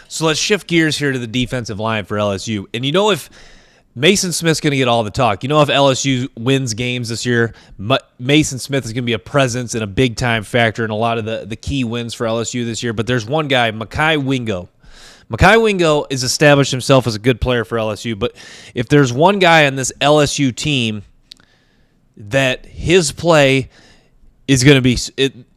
So let's shift gears here to the defensive line for LSU. And if Mason Smith's going to get all the talk, if LSU wins games this year, Mason Smith is going to be a presence and a big-time factor in a lot of the key wins for LSU this year. But there's one guy, Mekhi Wingo. Mekhi Wingo has established himself as a good player for LSU, but if there's one guy on this LSU team that his play is going to be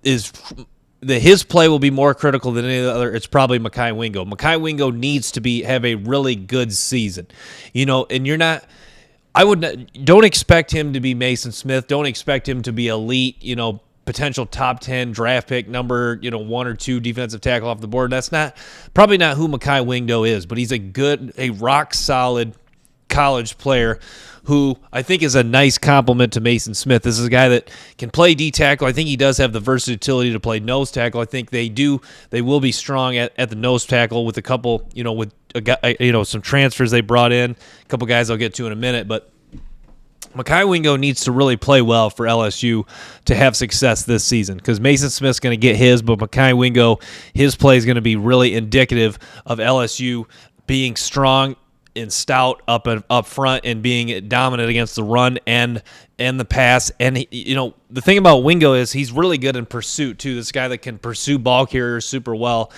his play will be more critical than any other, it's probably Mekhi Wingo. Mekhi Wingo needs to have a really good season, and don't expect him to be Mason Smith. Don't expect him to be elite, potential top 10 draft pick, number 1 or 2 defensive tackle off the board. That's probably not who Mekhi Wingo is, but he's a rock solid college player who I think is a nice compliment to Mason Smith. This is a guy that can play D tackle. I think he does have the versatility to play nose tackle. I think they will be strong at the nose tackle with a couple, with a guy, some transfers they brought in, a couple guys I'll get to in a minute, but Mekhi Wingo needs to really play well for LSU to have success this season because Mason Smith's going to get his, but Mekhi Wingo, his play is going to be really indicative of LSU being strong and stout up front and being dominant against the run and the pass. And the thing about Wingo is he's really good in pursuit too. This guy that can pursue ball carriers super well.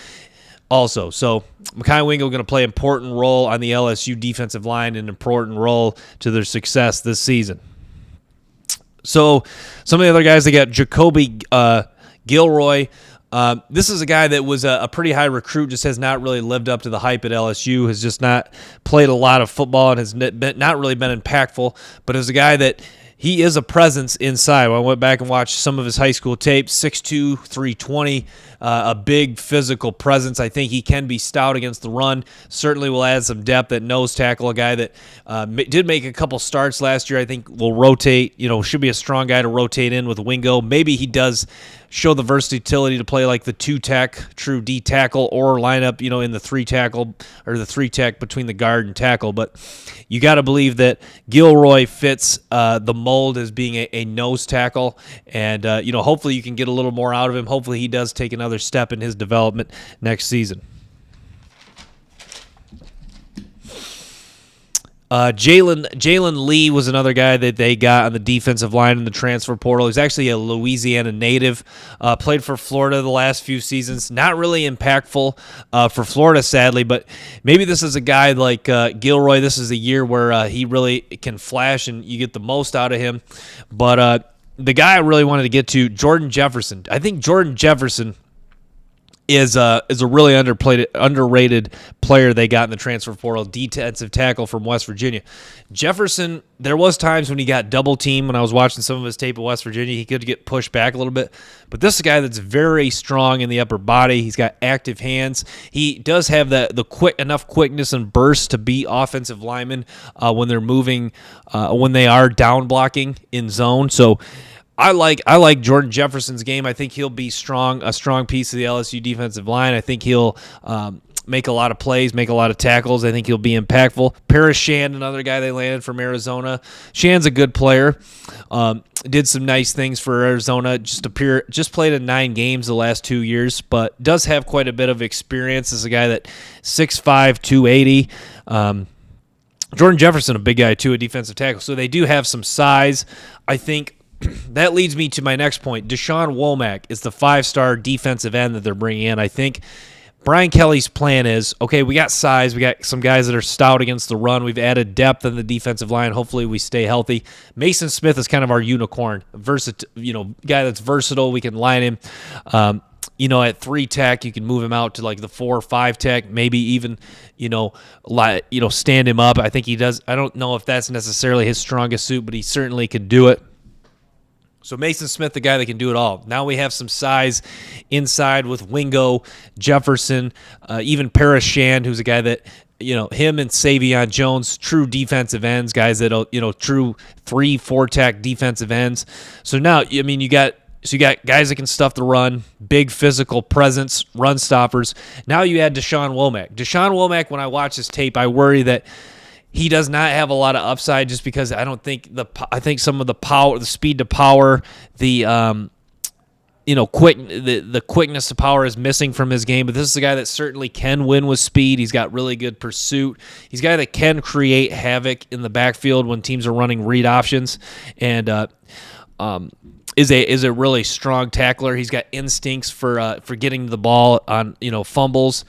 Also, so Mekhi Wingo going to play an important role on the LSU defensive line, an important role to their success this season. So some of the other guys, they got Jacoby Gilroy. This is a guy that was a pretty high recruit, just has not really lived up to the hype at LSU, has just not played a lot of football and has not really been impactful, but is a guy that he is a presence inside. When I went back and watched some of his high school tapes, 6'2", 320, a big physical presence. I think he can be stout against the run. Certainly will add some depth at nose tackle, a guy that did make a couple starts last year. I think will rotate, should be a strong guy to rotate in with Wingo. Maybe he does show the versatility to play like the 2-tech, true D tackle, or line up, in the 3-tackle or the 3-tech between the guard and tackle. But you got to believe that Gilroy fits the mold as being a nose tackle, and hopefully you can get a little more out of him. Hopefully he does take another step in his development next season. Jalen Lee was another guy that they got on the defensive line in the transfer portal. He's actually a Louisiana native, played for Florida the last few seasons. Not really impactful for Florida, sadly, but maybe this is a guy like Gilroy. This is a year where he really can flash and you get the most out of him. But the guy I really wanted to get to, Jordan Jefferson. I think Jordan Jefferson is a really underrated player they got in the transfer portal, defensive tackle from West Virginia. Jefferson, there was times when he got double teamed when I was watching some of his tape at West Virginia. He could get pushed back a little bit. But this is a guy that's very strong in the upper body. He's got active hands. He does have the enough quickness and burst to beat offensive linemen when they're moving, when they are down blocking in zone. So I like Jordan Jefferson's game. I think he'll be a strong piece of the LSU defensive line. I think he'll make a lot of plays, make a lot of tackles. I think he'll be impactful. Paris Shand, another guy they landed from Arizona. Shand's a good player. Did some nice things for Arizona. Just played in 9 games the last 2 years, but does have quite a bit of experience as a guy that 6'5", 280. Jordan Jefferson, a big guy too, a defensive tackle. So they do have some size. I think that leads me to my next point. Deshaun Womack is the 5-star defensive end that they're bringing in. I think Brian Kelly's plan is, okay, we got size. We got some guys that are stout against the run. We've added depth in the defensive line. Hopefully we stay healthy. Mason Smith is kind of our unicorn, guy that's versatile. We can line him. At 3-tech, you can move him out to like the 4 or 5-tech, maybe even, stand him up. I think he does. I don't know if that's necessarily his strongest suit, but he certainly could do it. So Mason Smith, the guy that can do it all. Now we have some size inside with Wingo, Jefferson, even Paris Shand, who's a guy that, him and Savion Jones, true defensive ends, guys that, true 3-4-tech defensive ends. So now, you got guys that can stuff the run, big physical presence, run stoppers. Now you add Deshaun Womack. Deshaun Womack, when I watch his tape, I worry that he does not have a lot of upside just because I think some of the power, the speed to power, the the quickness to power is missing from his game, but this is a guy that certainly can win with speed. He's got really good pursuit. He's a guy that can create havoc in the backfield when teams are running read options, and is a really strong tackler. He's got instincts for getting the ball on fumbles.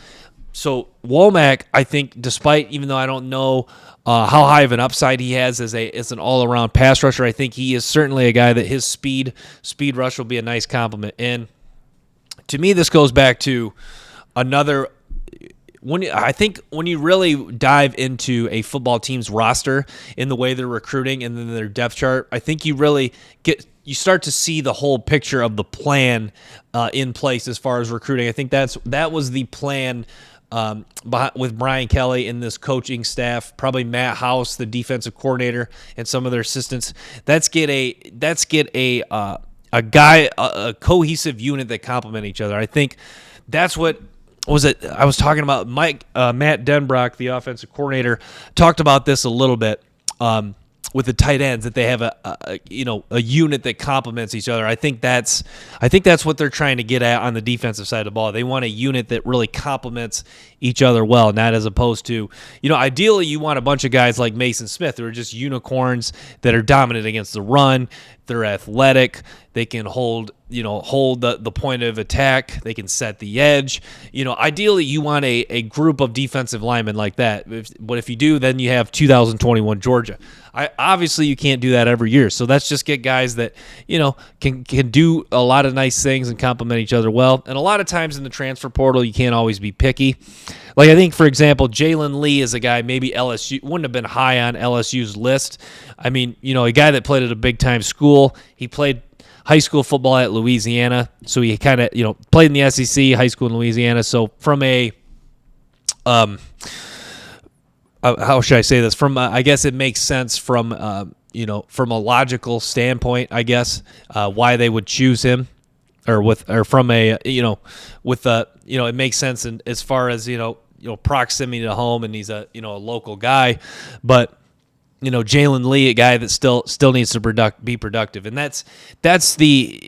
So Womack, I think, even though I don't know how high of an upside he has as an all-around pass rusher, I think he is certainly a guy that his speed rush will be a nice compliment. And to me, this goes back to another. I think when you really dive into a football team's roster in the way they're recruiting and then their depth chart, I think you start to see the whole picture of the plan in place as far as recruiting. I think that was the plan with Brian Kelly and this coaching staff, probably Matt House, the defensive coordinator, and some of their assistants. Let's get a cohesive unit that complement each other. I think that's what was it. I was talking about Matt Denbrock, the offensive coordinator, talked about this a little bit. With the tight ends, that they have a unit that complements each other. I think that's what they're trying to get at on the defensive side of the ball. They want a unit that really complements each other well, not as opposed to, ideally you want a bunch of guys like Mason Smith who are just unicorns that are dominant against the run. They're athletic. They can hold the point of attack. They can set the edge. Ideally you want a group of defensive linemen like that. But if you do, then you have 2021 Georgia. Obviously you can't do that every year. So let's just get guys that, can do a lot of nice things and complement each other well. And a lot of times in the transfer portal, you can't always be picky. Like I think, for example, Jalen Lee is a guy maybe LSU wouldn't have been high on LSU's list. I mean, a guy that played at a big-time school. He played high school football at Louisiana, so he kind of, played in the SEC, high school in Louisiana. So from a how should I say this? I guess it makes sense from from a logical standpoint, I guess, why they would choose him, it makes sense as far as proximity to home, and he's a local guy, but Jalen Lee, a guy that still needs to be productive, and that's the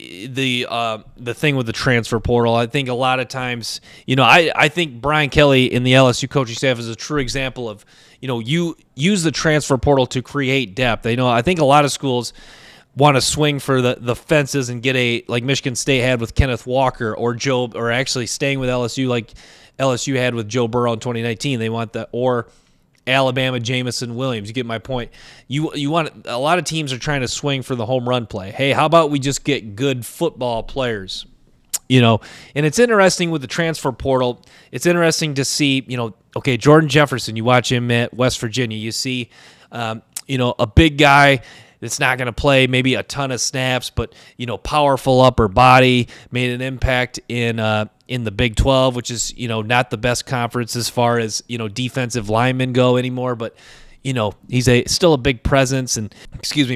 thing with the transfer portal. I think a lot of times, I think Brian Kelly in the LSU coaching staff is a true example of, you use the transfer portal to create depth. I think a lot of schools want to swing for the fences and get like Michigan State had with Kenneth Walker, or actually staying with LSU like LSU had with Joe Burrow in 2019. They want that, or Alabama, Jamison Williams. You get my point. You want, a lot of teams are trying to swing for the home run play. Hey, how about we just get good football players? And it's interesting with the transfer portal. It's interesting to see, okay, Jordan Jefferson, you watch him at West Virginia. You see, a big guy that's not going to play maybe a ton of snaps, but, powerful upper body, made an impact in the Big 12, which is, not the best conference as far as, defensive linemen go anymore, but, he's still a big presence and,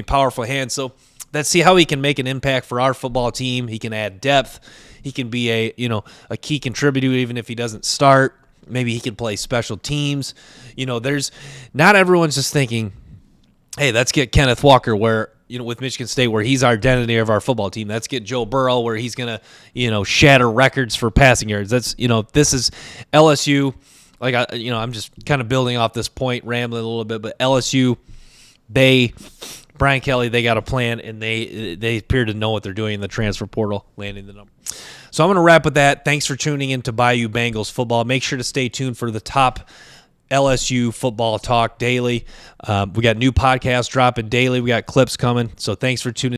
powerful hands. So let's see how he can make an impact for our football team. He can add depth. He can be a key contributor even if he doesn't start. Maybe he can play special teams. Not everyone's just thinking, hey, let's get Kenneth Walker where, with Michigan State, where he's our identity of our football team. Let's get Joe Burrow where he's going to, shatter records for passing yards. That's, this is LSU. Like, I'm just kind of building off this point, rambling a little bit, but LSU, Brian Kelly, they got a plan, and they appear to know what they're doing in the transfer portal, landing the number. So I'm going to wrap with that. Thanks for tuning in to Bayou Bengals football. Make sure to stay tuned for the top LSU football talk daily. We got new podcasts dropping daily. We got clips coming. So thanks for tuning in.